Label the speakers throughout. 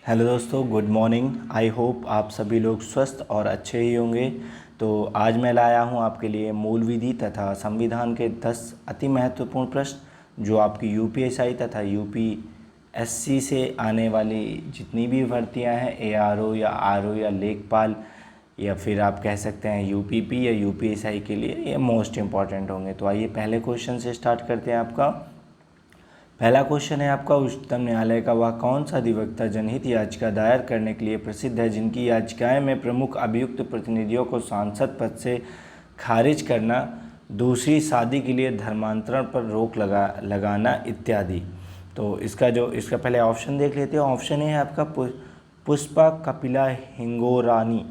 Speaker 1: Hello दोस्तों, good morning. I hope आप सभी लोग स्वस्थ और अच्छे ही होंगे। तो आज मैं लाया हूं आपके लिए मूल विधि तथा संविधान के 10 अति महत्वपूर्ण प्रश्न जो आपकी यूपीएसआई तथा यूपीएससी से आने वाली जितनी भी भर्तियां हैं, एआरओ या आरओ या लेखपाल या फिर आप कह सकते हैं यूपीपी या यूपीएसआई के लिए ये मोस्ट इम्पॉर्टेंट होंगे। तो आइए पहले क्वेश्चन से स्टार्ट करते हैं। आपका पहला क्वेश्चन है आपका, उच्चतम न्यायालय का वह कौन सा अधिवक्ता जनहित याचिका दायर करने के लिए प्रसिद्ध है जिनकी याचिकाएं में प्रमुख अभियुक्त प्रतिनिधियों को सांसद पद से खारिज करना, दूसरी शादी के लिए धर्मांतरण पर रोक लगाना इत्यादि। तो इसका पहले ऑप्शन देख लेते हैं। ऑप्शन ए है आपका पुष्पा कपिला हिंगोरानी,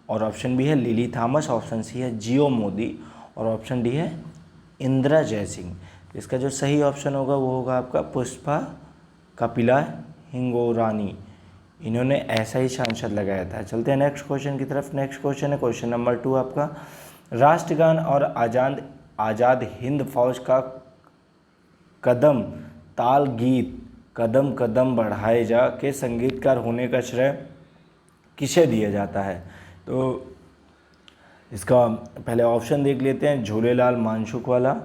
Speaker 1: और ऑप्शन बी है लिली थॉमस, ऑप्शन सी है जियो मोदी, और ऑप्शन डी है इंदिरा जयसिंह। इसका जो सही ऑप्शन होगा वो होगा आपका पुष्पा कपिला हिंगोरानी। इन्होंने ऐसा ही सांसद लगाया था। चलते हैं नेक्स्ट क्वेश्चन की तरफ। नेक्स्ट क्वेश्चन है क्वेश्चन नंबर 2 आपका, राष्ट्रगान और आज़ाद हिंद फौज का कदम ताल गीत कदम कदम बढ़ाए जा के संगीतकार होने का श्रेय किसे दिया जाता है? तो इसका पहले ऑप्शन देख लेते हैं। झूलेलाल मानसुखवाला,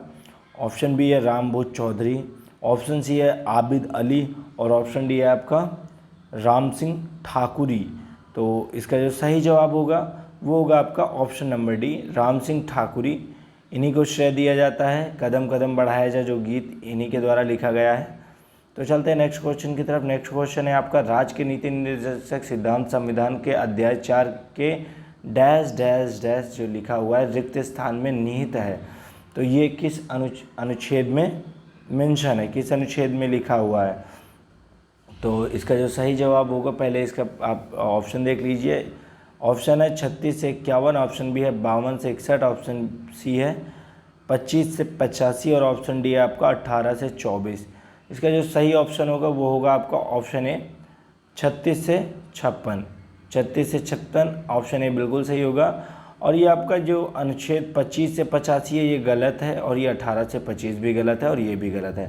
Speaker 1: ऑप्शन बी है रामभोज चौधरी, ऑप्शन सी है आबिद अली, और ऑप्शन डी है आपका राम सिंह ठाकुरी। तो इसका जो सही जवाब होगा वो होगा आपका option number D, Ram Singh Thakuri. इन्हीं को श्रेय दिया जाता है कदम कदम बढ़ाया जा, जो गीत इन्हीं के द्वारा लिखा गया है। तो चलते हैं नेक्स्ट क्वेश्चन की तरफ। नेक्स्ट क्वेश्चन है आपका, राज्य के नीति निर्देशक सिद्धांत संविधान के अध्याय 4 के डैश डैश डैश जो लिखा हुआ है रिक्त स्थान में निहित है, तो ये किस अनुच्छेद में मेंशन है, किस अनुच्छेद में लिखा हुआ है? तो इसका जो सही जवाब होगा, पहले इसका आप ऑप्शन देख लीजिए। ऑप्शन है 36 से 51, ऑप्शन बी है 52 से 61, ऑप्शन सी है 25 से 85, और ऑप्शन डी है आपका 18 से 24। इसका जो सही ऑप्शन होगा वो होगा आपका ऑप्शन ए 36 से 56। 36 से 56 ऑप्शन ए बिल्कुल सही होगा। और ये आपका जो अनुच्छेद 25 से 85 है ये गलत है, और ये 18 से 25 भी गलत है, और ये भी गलत है।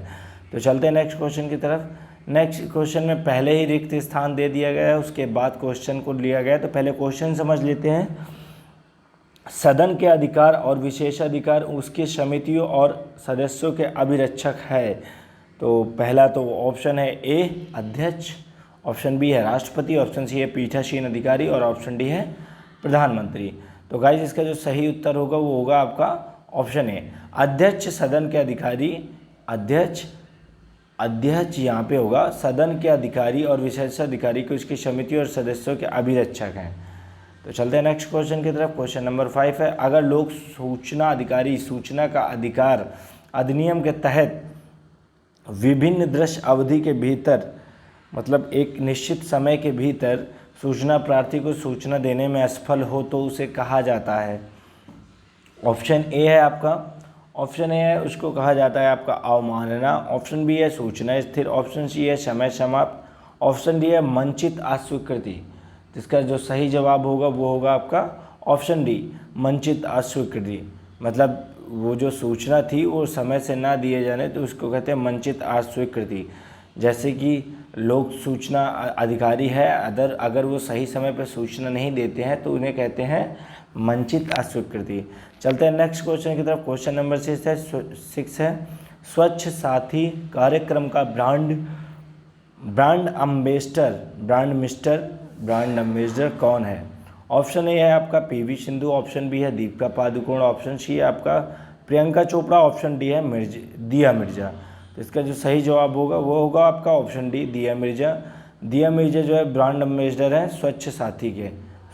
Speaker 1: तो चलते हैं नेक्स्ट क्वेश्चन की तरफ। नेक्स्ट क्वेश्चन में पहले ही रिक्त स्थान दे दिया गया है, उसके बाद क्वेश्चन को लिया गया है। तो पहले क्वेश्चन समझ लेते हैं। सदन के अधिकार और विशेषाधिकार उसकी समितियों और सदस्यों के अभिरक्षक है। तो पहला तो ऑप्शन है ए अध्यक्ष, ऑप्शन बी है राष्ट्रपति, ऑप्शन सी है पीठासीन अधिकारी, और ऑप्शन डी है प्रधानमंत्री। तो गाइस इसका जो सही उत्तर होगा वो होगा आपका ऑप्शन ए अध्यक्ष, सदन के अधिकारी। अध्यक्ष यहाँ पे होगा सदन के अधिकारी और विशेषाधिकारी को उसकी समिति और सदस्यों के अभिरक्षक हैं। तो चलते हैं नेक्स्ट क्वेश्चन की तरफ। क्वेश्चन नंबर 5 है, अगर लोक सूचना अधिकारी सूचना का अधिकार अधिनियम के तहत विभिन्न दृश्य अवधि के भीतर, मतलब एक निश्चित समय के भीतर सूचना प्रार्थी को सूचना देने में असफल हो तो उसे कहा जाता है? ऑप्शन ए है आपका, ऑप्शन ए है उसको कहा जाता है आपका अवमानना, ऑप्शन बी है सूचना स्थिर, ऑप्शन सी है समय समाप्त, ऑप्शन डी है मंचित अस्वीकृति। जिसका जो सही जवाब होगा वो होगा आपका ऑप्शन डी मंचित अस्वीकृति। मतलब वो जो सूचना थी वो समय से ना दिए जाने तो उसको कहते हैं मंचित अस्वीकृति। जैसे कि लोक सूचना अधिकारी है, अगर वो सही समय पर सूचना नहीं देते हैं तो उन्हें कहते हैं मंचित अस्वीकृति। चलते हैं नेक्स्ट क्वेश्चन की तरफ। क्वेश्चन नंबर 6 है, स्वच्छ साथी कार्यक्रम का ब्रांड एम्बेसडर कौन है? ऑप्शन ए है आपका पीवी सिंधु, ऑप्शन बी है दीपिका पादुकोण, ऑप्शन सी है आपका प्रियंका चोपड़ा, ऑप्शन डी है दिया मिर्जा। तो इसका जो सही जवाब होगा वो होगा आपका ऑप्शन डी दिया मिर्जा। दिया मिर्जा जो है ब्रांड एम्बेसडर है स्वच्छ साथी के।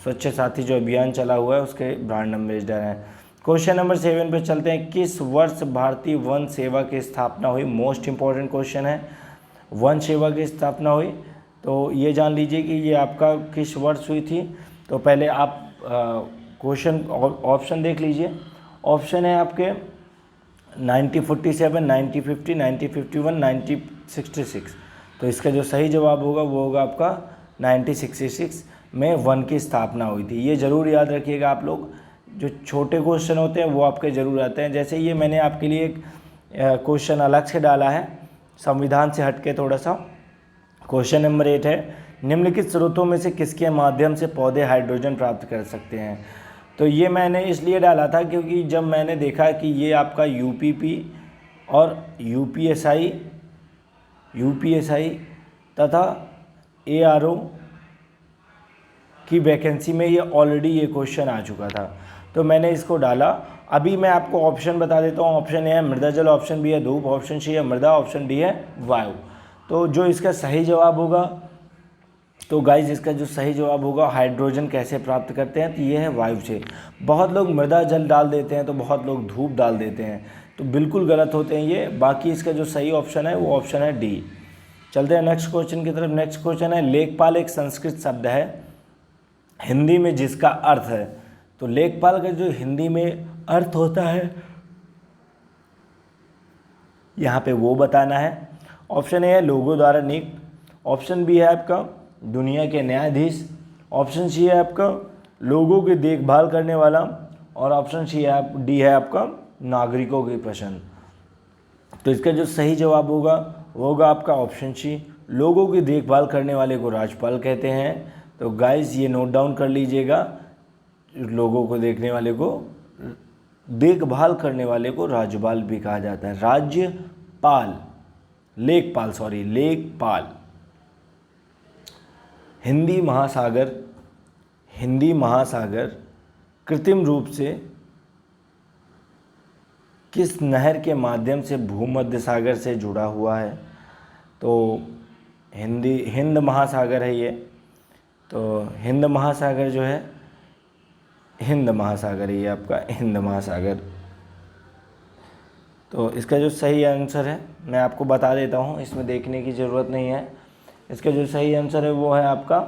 Speaker 1: स्वच्छ साथी जो अभियान चला हुआ है उसके ब्रांड एम्बेसडर हैं। क्वेश्चन नंबर 7 पे चलते हैं। किस वर्ष भारतीय वन सेवा की स्थापना हुई? मोस्ट इंपॉर्टेंट क्वेश्चन है, वन सेवा की स्थापना हुई। तो ये जान लीजिए कि ये आपका किस वर्ष हुई थी। तो पहले आप क्वेश्चन ऑप्शन देख लीजिए। ऑप्शन है आपके 1947, 1950, 1951, 1966। तो इसका जो सही जवाब होगा वो होगा आपका 1966 में वन की स्थापना हुई थी। ये ज़रूर याद रखिएगा आप लोग, जो छोटे क्वेश्चन होते हैं वो आपके ज़रूर आते हैं। जैसे ये मैंने आपके लिए एक क्वेश्चन अलग से डाला है, संविधान से हटके थोड़ा सा। क्वेश्चन नंबर 8 है निम्नलिखित स्रोतों में से किसके माध्यम से पौधे हाइड्रोजन प्राप्त कर सकते हैं। तो ये मैंने इसलिए डाला था क्योंकि जब मैंने देखा कि ये आपका यूपीपी और यूपीएसआई तथा एआरओ की वैकेंसी में ये ऑलरेडी ये क्वेश्चन आ चुका था, तो मैंने इसको डाला। अभी मैं आपको ऑप्शन बता देता हूँ। ऑप्शन ए है मृदा जल, ऑप्शन बी है धूप, ऑप्शन सी है मृदा, ऑप्शन डी है वायु। तो जो इसका सही जवाब होगा, तो गाइज इसका जो सही जवाब होगा हाइड्रोजन कैसे प्राप्त करते हैं, तो ये है वायु से। बहुत लोग मृदा जल डाल देते हैं, तो बहुत लोग धूप डाल देते हैं, तो बिल्कुल गलत होते हैं ये। बाकी इसका जो सही ऑप्शन है वो ऑप्शन है डी। चलते हैं नेक्स्ट क्वेश्चन की तरफ। नेक्स्ट क्वेश्चन है लेखपाल एक संस्कृत शब्द है हिंदी में जिसका अर्थ है। तो लेखपाल का जो हिंदी में अर्थ होता है यहाँ पे वो बताना है। ऑप्शन ए है लोगों द्वारा नियुक्त, ऑप्शन बी है आपका दुनिया के न्यायाधीश, ऑप्शन सी है आपका लोगों की देखभाल करने वाला, और ऑप्शन डी है आपका नागरिकों के प्रश्न। तो इसका जो सही जवाब होगा वो होगा आपका ऑप्शन सी, लोगों की देखभाल करने वाले को राज्यपाल कहते हैं। तो गाइस ये नोट डाउन कर लीजिएगा, लोगों को देखभाल करने वाले को राज्यपाल भी कहा जाता है। लेखपाल। हिंदी महासागर कृत्रिम रूप से किस नहर के माध्यम से भूमध्य सागर से जुड़ा हुआ है। तो हिंद महासागर है ये। तो हिंद महासागर जो है, हिंद महासागर ये आपका हिंद महासागर। तो इसका जो सही आंसर है मैं आपको बता देता हूँ, इसमें देखने की ज़रूरत नहीं है। इसका जो सही आंसर है वो है आपका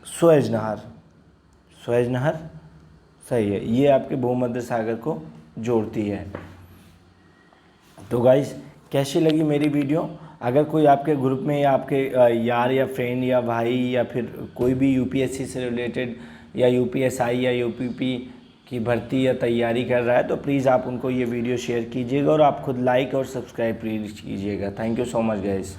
Speaker 1: सुएज नहर सही है। ये आपके भूमध्य सागर को जोड़ती है। तो गाइस कैसी लगी मेरी वीडियो? अगर कोई आपके ग्रुप में या आपके यार या फ्रेंड या भाई या फिर कोई भी यूपीएससी से रिलेटेड या यूपीएसआई या यूपीपी की भर्ती या तैयारी कर रहा है, तो प्लीज़ आप उनको ये वीडियो शेयर कीजिएगा और आप खुद लाइक और सब्सक्राइब प्लीज़ कीजिएगा। Thank you so much guys.